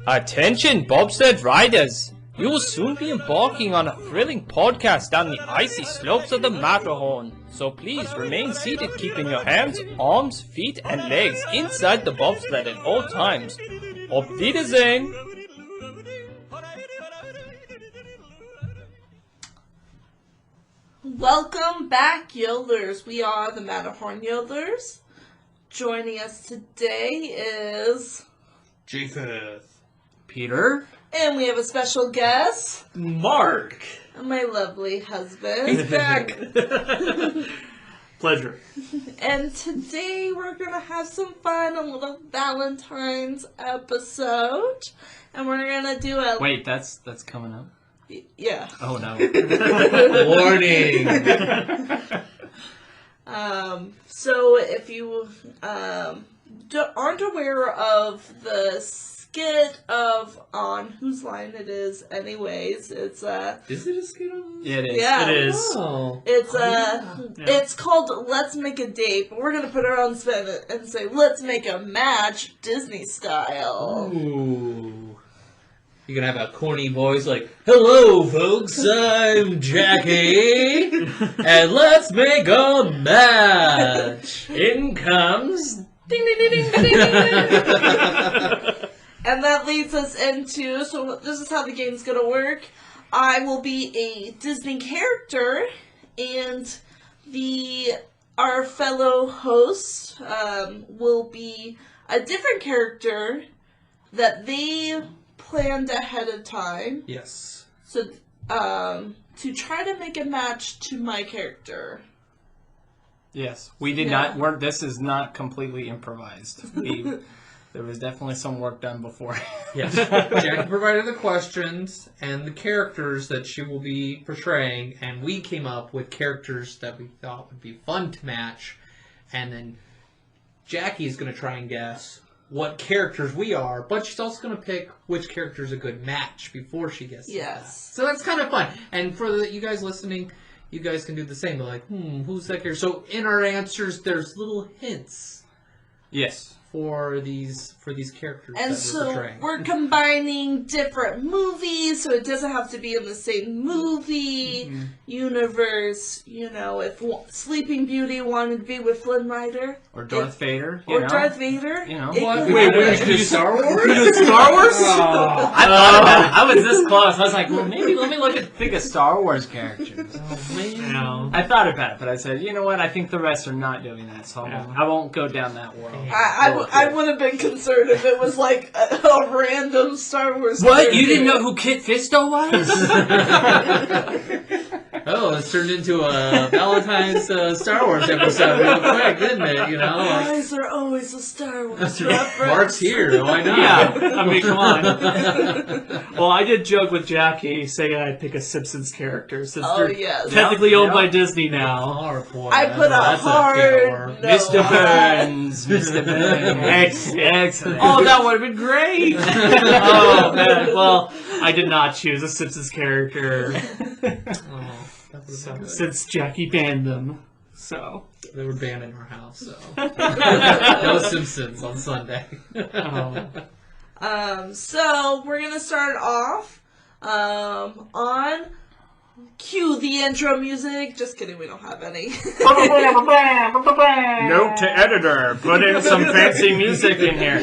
Attention, bobsled riders! You will soon be embarking on a thrilling podcast down the icy slopes of the Matterhorn. So please remain seated, keeping your hands, arms, feet, and legs inside the bobsled at all times. Auf Wiedersehen! Welcome back, Yodelers. We are the Matterhorn Yodelers. Joining us today is Japheth. Peter. And we have a special guest, Mark. my lovely husband. He's back. Pleasure. And today we're going to have some fun, a little Valentine's episode. And we're going to do a... Wait, that's coming up? Yeah. Oh, no. Warning. So if you aren't aware of the skit of On Whose Line It Is anyways, it's Is it a skit? Yeah, it is. Yeah. It is. Oh. It's Yeah. it's called Let's Make a Date, but we're gonna put our own spin and say let's make a match Disney style. Ooh. You're gonna have a corny voice like, "Hello, folks, I'm Jackie, and let's make a match." In comes ding ding ding ding ding. And that leads us into, so this is how the game's gonna work. I will be a Disney character, and our fellow host will be a different character that they planned ahead of time. Yes. So, to try to make a match to my character. Yes. We did Yeah. not... This is not completely improvised. There was definitely some work done before. Yes. Jackie provided the questions and the characters that she will be portraying, and we came up with characters that we thought would be fun to match, and then Jackie's going to try and guess what characters we are, but she's also going to pick which character is a good match before she gets to that. Yes. So that's kind of fun. And for you guys listening, you guys can do the same. They're like, who's that character? So in our answers, there's little hints Yes. for these characters And that we're so portraying. we're combining different movies, so it doesn't have to be in the same movie universe. You know, if Sleeping Beauty wanted to be with Flynn Rider, Or Darth Vader. or know. Darth Vader, You know. it What? could Wait, happen. we do Star Wars? You do Star Wars? Oh. I thought about it. I was this close. I was like, well, maybe let me think of Star Wars characters. Oh, man. I thought about it, but I said, you know what? I think the rest are not doing that, so I won't go down that world. I would have been concerned if it was like a random Star Wars. What? character. You didn't know who Kit Fisto was? Oh, it's turned into a Valentine's Star Wars episode real quick, didn't it? You know? Like, Guys are always a Star Wars reference. Mark's here, why not? Yeah, I mean, come on. Well, I did joke with Jackie saying I'd pick a Simpsons character since Oh they're yes. technically owned by Disney now. Oh, boy, I put a that's hard no. Mr. Burns. Mr. Burns. Excellent. Oh, that would have been great! Oh, man. Well, I did not choose a Simpsons character Oh, that would've been good. since Jackie banned them. So, They were banned in our house, so. No Simpsons on Sunday. So we're gonna start off on cue the intro music. Just kidding, we don't have any. Note to editor. Put in some fancy music in here.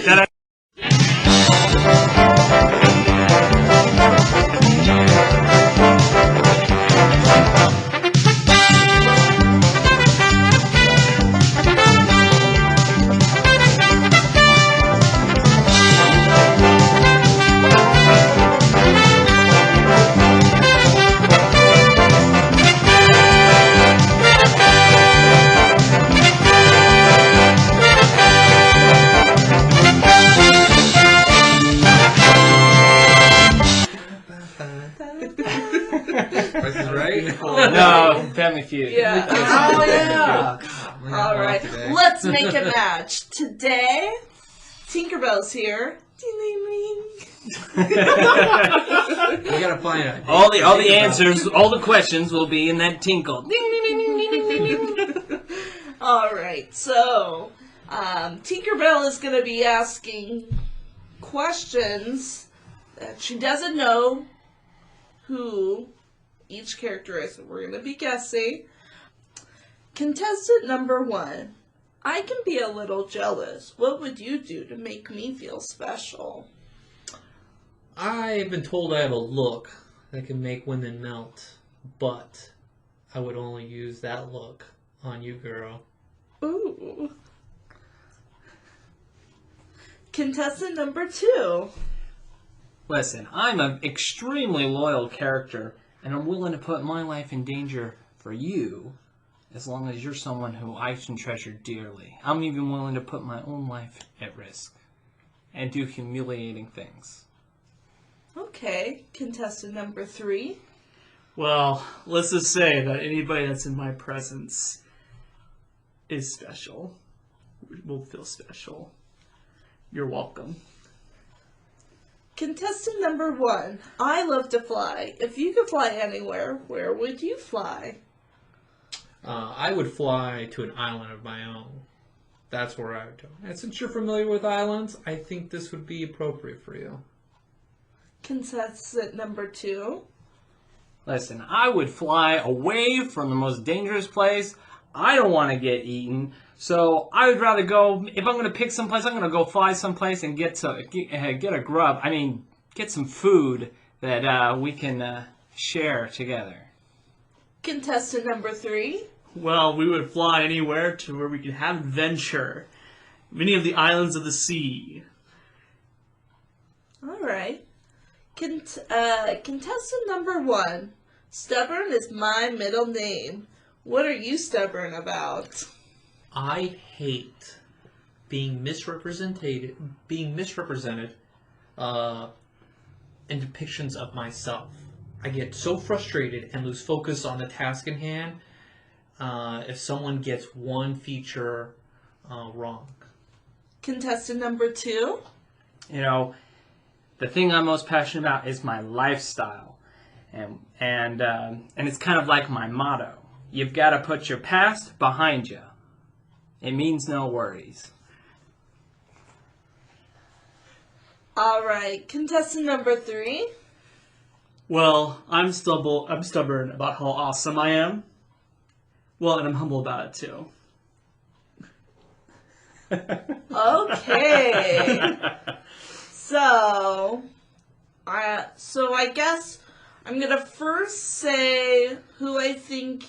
Price is Right? No, Family Feud. Yeah. Oh, yeah. All right. Let's make a match today. Tinkerbell's here. Ding ding ding. We gotta find it. All the answers, all the questions will be in that tinkle. Ding, ding, ding, ding, ding, ding, ding. All right. So, Tinkerbell is going to be asking questions she doesn't know who each character is. So we're going to be guessing. Contestant number 1. I can be a little jealous. What would you do to make me feel special? I've been told I have a look that can make women melt, but I would only use that look on you, girl. Ooh. Contestant number 2. Listen, I'm an extremely loyal character, and I'm willing to put my life in danger for you, as long as you're someone who I can treasure dearly. I'm even willing to put my own life at risk and do humiliating things. Okay. Contestant number 3. Well, let's just say that anybody that's in my presence is special. Will feel special. You're welcome. Contestant number 1. I love to fly. If you could fly anywhere, where would you fly? I would fly to an island of my own. That's where I would go. And since you're familiar with islands, I think this would be appropriate for you. Contestant number 2. Listen, I would fly away from the most dangerous place. I don't want to get eaten, so I would rather go. If I'm going to pick someplace, I'm going to go fly someplace and get a grub. I mean, get some food that we can share together. Contestant number 3. Well, we would fly anywhere to where we could have adventure. Many of the islands of the sea. All right. Contestant number 1. Stubborn is my middle name. What are you stubborn about? I hate being misrepresented in depictions of myself. I get so frustrated and lose focus on the task in hand if someone gets one feature wrong. Contestant number 2. You know, the thing I'm most passionate about is my lifestyle, and it's kind of like my motto. You've got to put your past behind you. It means no worries. All right. Contestant number 3. Well, I'm stubborn about how awesome I am. Well, and I'm humble about it too. Okay. So I guess I'm gonna first say who I think.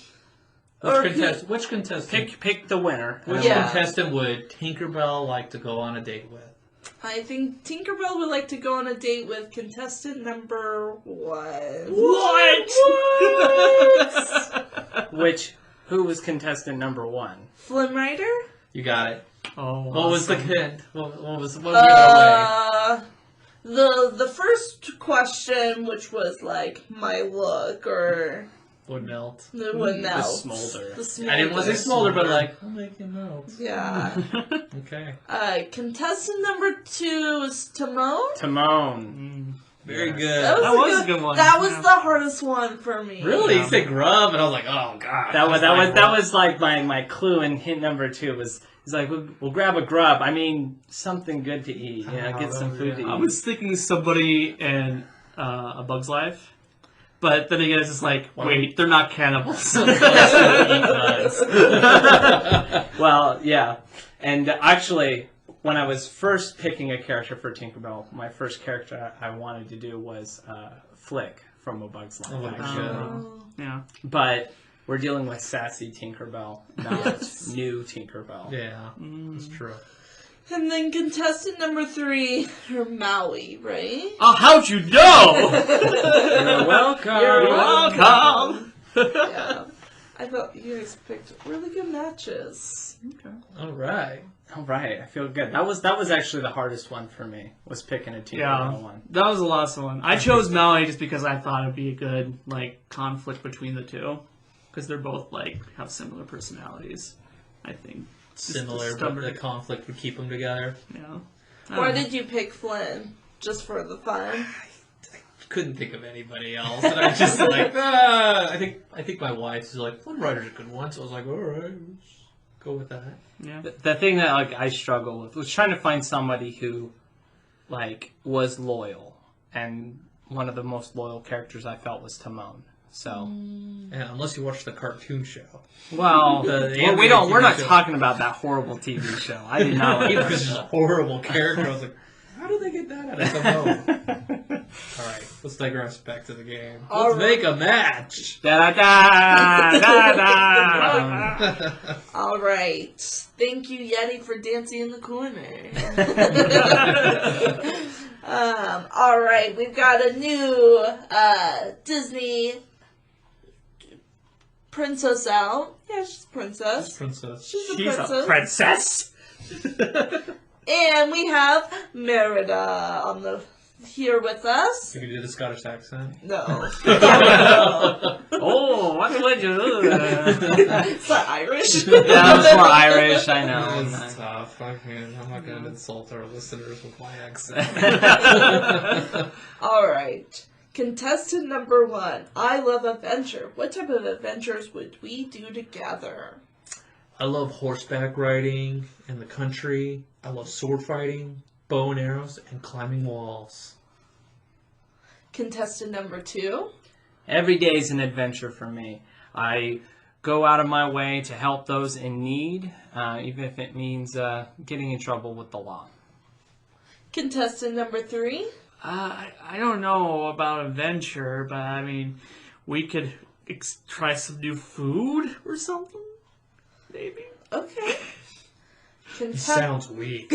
Which contestant? Pick the winner. Which Yeah. contestant would Tinkerbell like to go on a date with? I think Tinkerbell would like to go on a date with contestant number 1. Who was contestant number 1? Flynn Rider? You got it. Oh, What was the awesome. hint? What was the other The first question, which was like my look or way? Would melt. the one The else. smolder. The smolder. I didn't want to say smolder, but like, I'll make you melt. Yeah. Okay. Contestant number 2 is Timon. Timon. Very Yes. good. That That was a good one. That was Yeah. the hardest one for me. Really? Yeah. You said grub, and I was like, oh god. That was like my clue in hint number 2 was. He's like, we'll grab a grub. I mean, something good to eat. Yeah, get some food to eat. I was thinking somebody in A Bug's Life. But then again, it's just like, wait, they're not cannibals. Well, yeah. And actually, when I was first picking a character for Tinkerbell, my first character I wanted to do was Flick from A Bug's Life. Oh my actually. God. Yeah. But we're dealing with sassy Tinkerbell, not new Tinkerbell. Yeah, that's true. And then contestant number 3, Maui, right? Oh, how'd you know? You're welcome. You're welcome. Yeah. I thought you guys picked really good matches. Okay. All right. All right, I feel good. That was actually the hardest one for me. Was picking a Tinkerbell Yeah, one. that was the last one. I chose Maui just because I thought it'd be a good conflict between the two, because they're both have similar personalities. I think Similar, but the conflict would keep them together. Yeah. Why did you pick Flynn? Just for the fun? Couldn't think of anybody else, and I just like, I think my wife's like, Flynn Rider's a good one, so I was like, all right, let's go with that. Yeah. The thing that I struggle with was trying to find somebody who was loyal and one of the most loyal characters I felt was Timon. So, Yeah, unless you watch the cartoon show. well, we don't. We're not TV show. talking about that horrible TV show. I did not like He that was just a show. horrible character. I was like, how did they get that out of Timon? Alright, let's digress back to the game. Let's make a match! Da da da da. All right. Thank you, Yeti, for dancing in the corner. All right. We've got a new Disney princess out. Yeah, she's a princess. Princess. She's a She's princess. a princess. And we have Merida on the here with us. You can do the Scottish accent. No. Oh, what would you do? It's not Irish. Yeah, that's more Irish. I know. It's tough. I'm not going to insult our listeners with my accent. All right. Contestant number 1. I love adventure. What type of adventures would we do together? I love horseback riding in the country. I love sword fighting, bow and arrows, and climbing walls. Contestant number 2. Every day is an adventure for me. I go out of my way to help those in need, even if it means getting in trouble with the law. Contestant number 3. I don't know about adventure, but I mean, we could try some new food or something. Maybe. Okay. He sounds weak.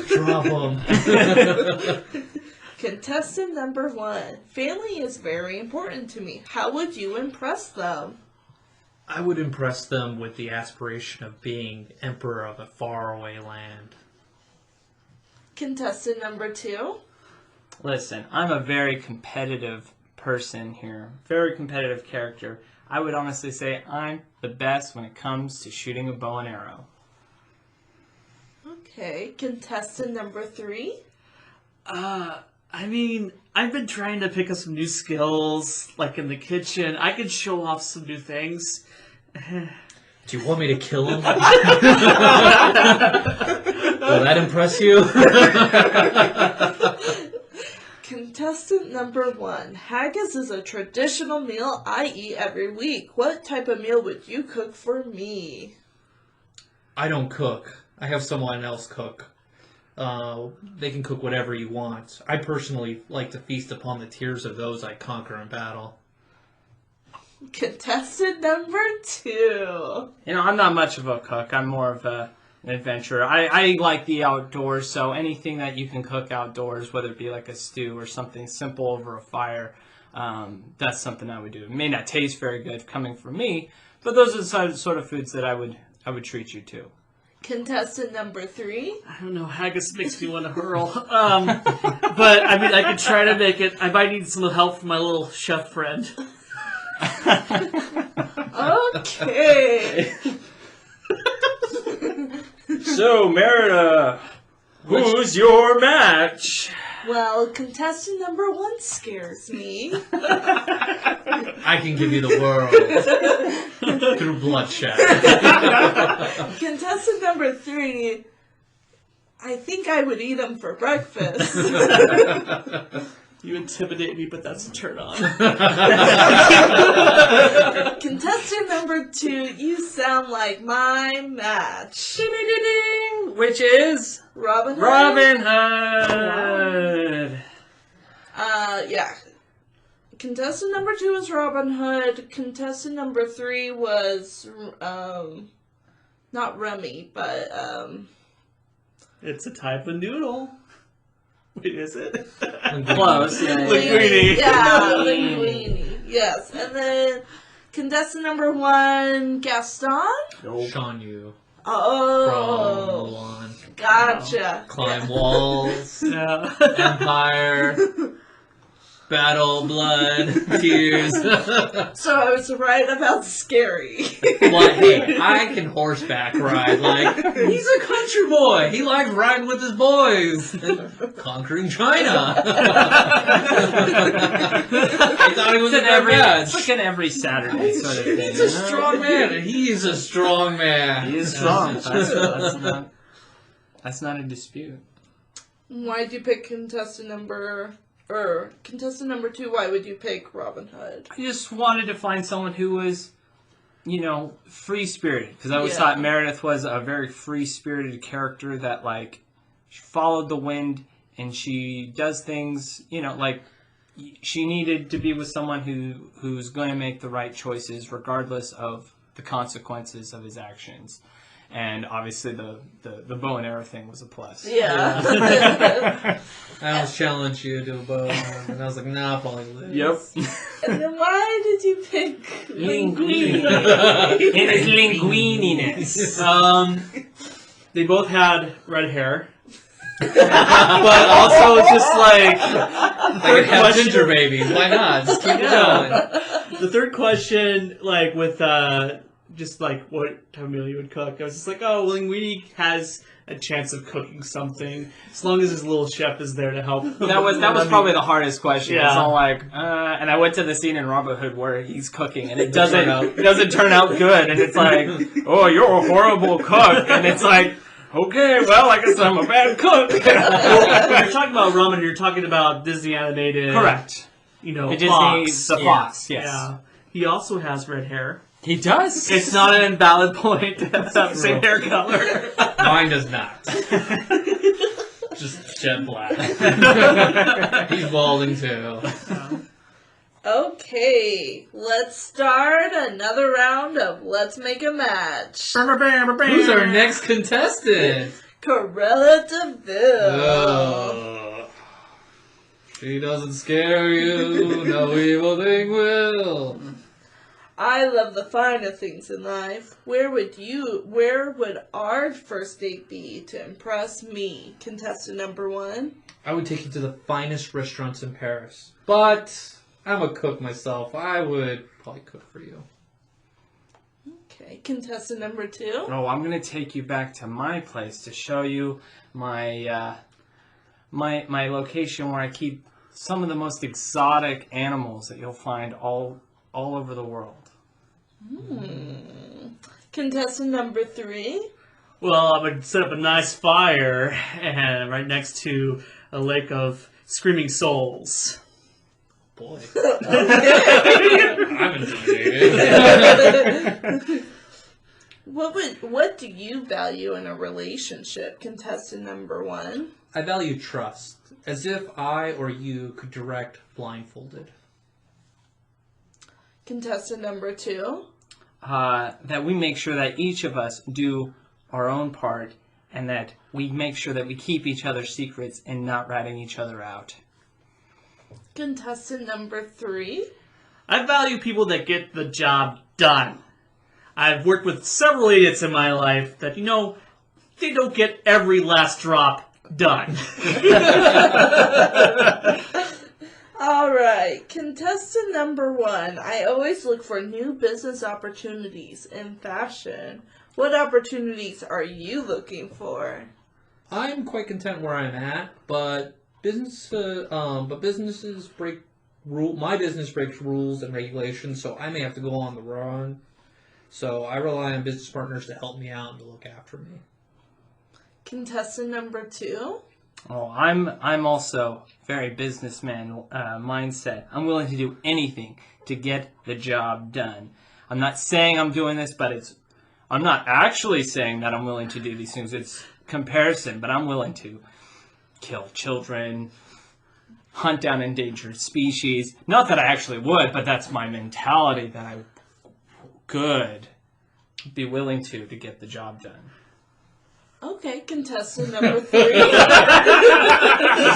Drop him. Contestant number 1. Family is very important to me. How would you impress them? I would impress them with the aspiration of being emperor of a faraway land. Contestant number 2. Listen, I'm a very competitive person here. Very competitive character. I would honestly say I'm the best when it comes to shooting a bow and arrow. Okay. Contestant number 3. I mean, I've been trying to pick up some new skills, like in the kitchen. I could show off some new things. Do you want me to kill him? Will that impress you? Contestant number 1. Haggis is a traditional meal I eat every week. What type of meal would you cook for me? I don't cook. I have someone else cook. They can cook whatever you want. I personally like to feast upon the tears of those I conquer in battle. Contestant number 2. You know, I'm not much of a cook. I'm more of an adventurer. I like the outdoors, so anything that you can cook outdoors, whether it be like a stew or something simple over a fire, that's something I would do. It may not taste very good coming from me, but those are the sort of foods that I would treat you to. Contestant number 3. I don't know, haggis makes me want to hurl. But, I mean, I could try to make it. I might need some help from my little chef friend. Okay. So, Merida, who's your match? Well, contestant number 1 scares me. I can give you the world through bloodshed. Contestant number 3. I think I would eat him for breakfast. You intimidate me, but that's a turn on. Contestant number 2. You sound like my match. Ding-a-ding-ding, which is Robin Hood? Robin Hood. Yeah. Contestant number 2 was Robin Hood. Contestant number 3 was, not Rummy, but, It's a type of noodle. Wait, is it? Close. Yeah, Linguine. Yeah, linguine. Yes. And then contestant number 1, Gaston. Sean you. From Oh. Mulan. Gotcha. Climb walls. Yeah. Empire. Battle, blood, tears. So I was right about scary. Well, hey, I can horseback ride. Like, he's a country boy. He likes riding with his boys. And conquering China. I thought he was in that It's like an every Saturday sort of thing. He's a strong man, and he's a strong man. He is strong. That's not a dispute. Why'd you pick contestant number 2? Why would you pick Robin Hood? I just wanted to find someone who was, free-spirited. Because I always Yeah. thought Meredith was a very free-spirited character that, she followed the wind and she does things, she needed to be with someone who's going to make the right choices regardless of the consequences of his actions. And obviously the bow and arrow thing was a plus. Yeah. I almost challenged you to a bow, and I was like, nah, I'll probably lose. Yep. And then why did you pick Linguini. It is linguininess. They both had red hair. But also just Like a half ginger baby. Why not? Just keep it going. the third question, with just what type of meal you would cook, I was just like, oh, Linguini has a chance of cooking something as long as his little chef is there to help. That was probably the hardest question. Yeah. It's all and I went to the scene in Robin Hood where he's cooking and it doesn't turn out good, and it's like, oh, you're a horrible cook, and it's like, okay, well, I guess I'm a bad cook. When you're talking about ramen, you're talking about Disney animated. Correct. Fox. The Fox, yes. Yeah. He also has red hair. He does. It's not an invalid point to have the same hair color. Mine does not. Just jet black. He's balding too. Okay, let's start another round of Let's Make a Match. Who's our next contestant? Corella DeVille. Oh. She doesn't scare you, no evil thing will. I love the finer things in life. Where would our first date be to impress me? Contestant number 1. I would take you to the finest restaurants in Paris. But I'm a cook myself. I would probably cook for you. Okay, contestant number 2. Oh, I'm gonna take you back to my place to show you my my location where I keep some of the most exotic animals that you'll find all over the world. Contestant number 3. Well, I would set up a nice fire and right next to a lake of screaming souls. Boy. I'm intimidated. What do you value in a relationship? Contestant number 1. I value trust, as if I or you could direct blindfolded. Contestant number 2. That we make sure that each of us do our own part, and that we make sure that we keep each other's secrets and not ratting each other out. Contestant number 3. I value people that get the job done. I've worked with several idiots in my life that, they don't get every last drop done. Alright, contestant number 1. I always look for new business opportunities in fashion. What opportunities are you looking for? I'm quite content where I'm at, but businesses break my business breaks rules and regulations, so I may have to go on the run. So I rely on business partners to help me out and to look after me. Contestant number 2. Oh, I'm also very businessman mindset. I'm willing to do anything to get the job done. I'm not saying I'm doing this, but I'm not actually saying that I'm willing to do these things. It's comparison, but I'm willing to kill children, hunt down endangered species. Not that I actually would, but that's my mentality that I could be willing to get the job done. Okay, contestant number 3. This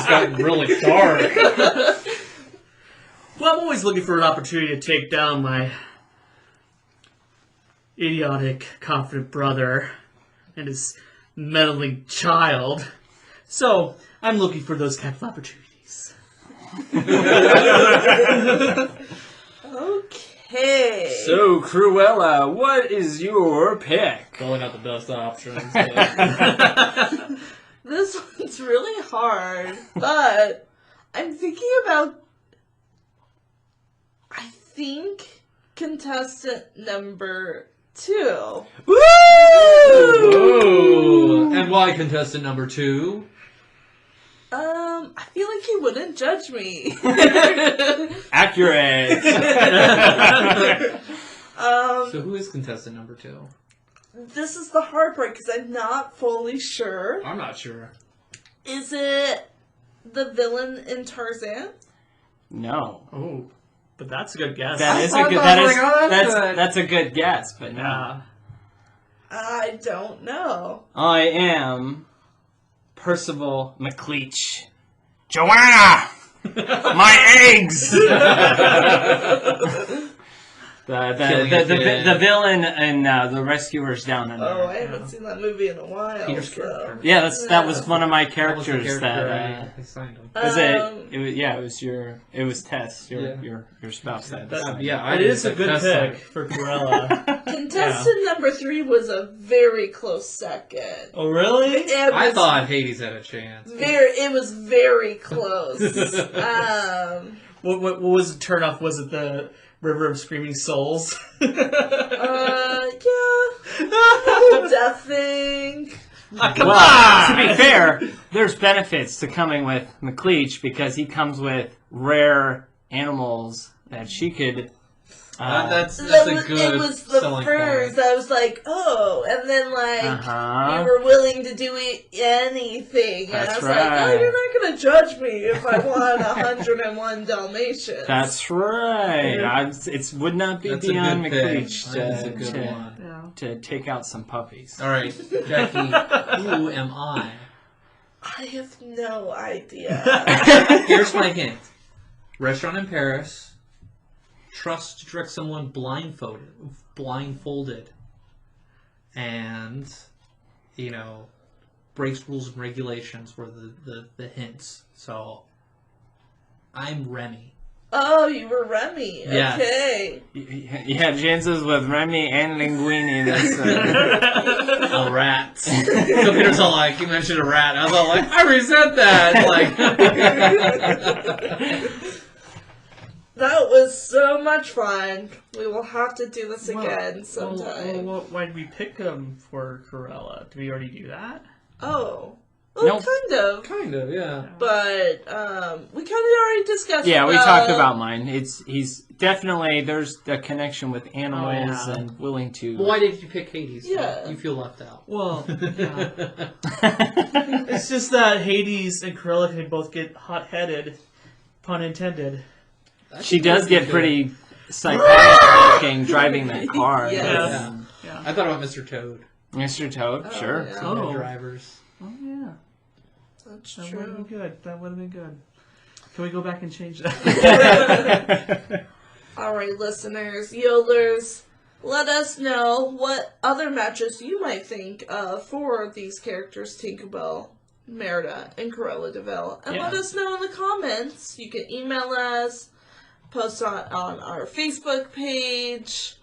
got really dark. Well, I'm always looking for an opportunity to take down my idiotic, confident brother and his meddling child. So, I'm looking for those kind of opportunities. Okay. So, Cruella, what is your pick? Probably not the best options. This one's really hard, but I'm thinking about... I think contestant number 2. Woo! And why contestant number 2? I feel like he wouldn't judge me. Accurate. So who is contestant number 2? This is the hard part because I'm not fully sure. I'm not sure. Is it the villain in Tarzan? No. Oh, but that's a good guess. That is a thought good. that That was is like, oh, that's good. that's a good guess, but no. Yeah. I don't know. I am Percival McLeach. Joanna, my eggs. the villain in The Rescuers Down Under. Oh, I haven't seen that movie in a while. Peter's so. character. Yeah, that was one of my That was the characters character that. I signed him. Was it was Tess, your spouse that. It is a good pick for Cruella. Contestant number 3 was a very close second. Oh, really? It I was thought Hades had a chance. it was very close. What was the turnoff? Was it the River of Screaming Souls? Yeah. Death thing. Well, to be fair, there's benefits to coming with McLeach because he comes with rare animals that she could. That's a good It was the selling furs point. that I was like, oh, and then like Uh-huh. you were willing to do anything, and That's I was right. like, oh, you're not gonna judge me if I want 101 Dalmatians. That's right. It would not be That's a beyond good pick. McLeach That's a good one. to take out some puppies. All right, Jackie, who am I? I have no idea. Here's my hint. Restaurant in Paris. Trust to direct someone blindfolded. And, breaks rules and regulations were the hints. So, I'm Remy. Oh, you were Remy. Yes. Okay. You had chances with Remy and Linguini. That's, A rat. So Peter's all like, you mentioned a rat. I was all like, I already said that. That was so much fun. We will have to do this again sometime. Why did we pick him for Cruella? Did we already do that? Oh. Well, Nope. kind of. Kind of, yeah. But, we kind of already discussed yeah, we talked about mine. He's definitely, there's a connection with animals yeah. and willing to. Well, why did you pick Hades? Yeah. You feel left out. Well, yeah. It's just that Hades and Cruella can both get hot-headed, pun intended. She does get pretty psychotic looking driving that car. Yes. Yeah. I thought about Mr. Toad. Mr. Toad, sure. yeah. Oh. Drivers. Oh, yeah. That's That would have been true. good. That would have been good. Can we go back and change that? Alright, listeners, Yodelers, let us know what other matches you might think of for these characters, Tinkerbell, Merida, and Cruella de Vil. And let us know in the comments. You can email us, post on our Facebook page,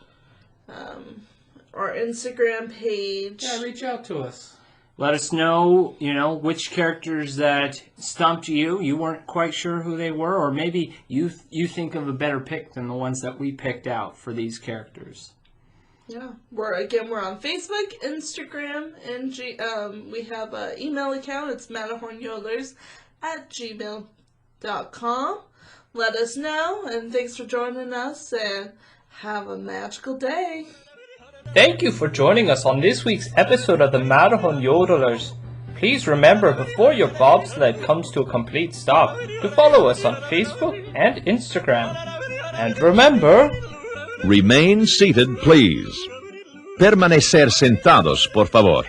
our Instagram page. Yeah, reach out to us. Let us know, which characters that stumped you. You weren't quite sure who they were, or maybe you think of a better pick than the ones that we picked out for these characters. Yeah, we're on Facebook, Instagram, and we have an email account. It's matterhornyodlers@gmail.com. Let us know, and thanks for joining us, and have a magical day. Thank you for joining us on this week's episode of the Matterhorn Yodelers. Please remember, before your bobsled comes to a complete stop, to follow us on Facebook and Instagram. And remember... Remain seated, please. Permanecer sentados, por favor.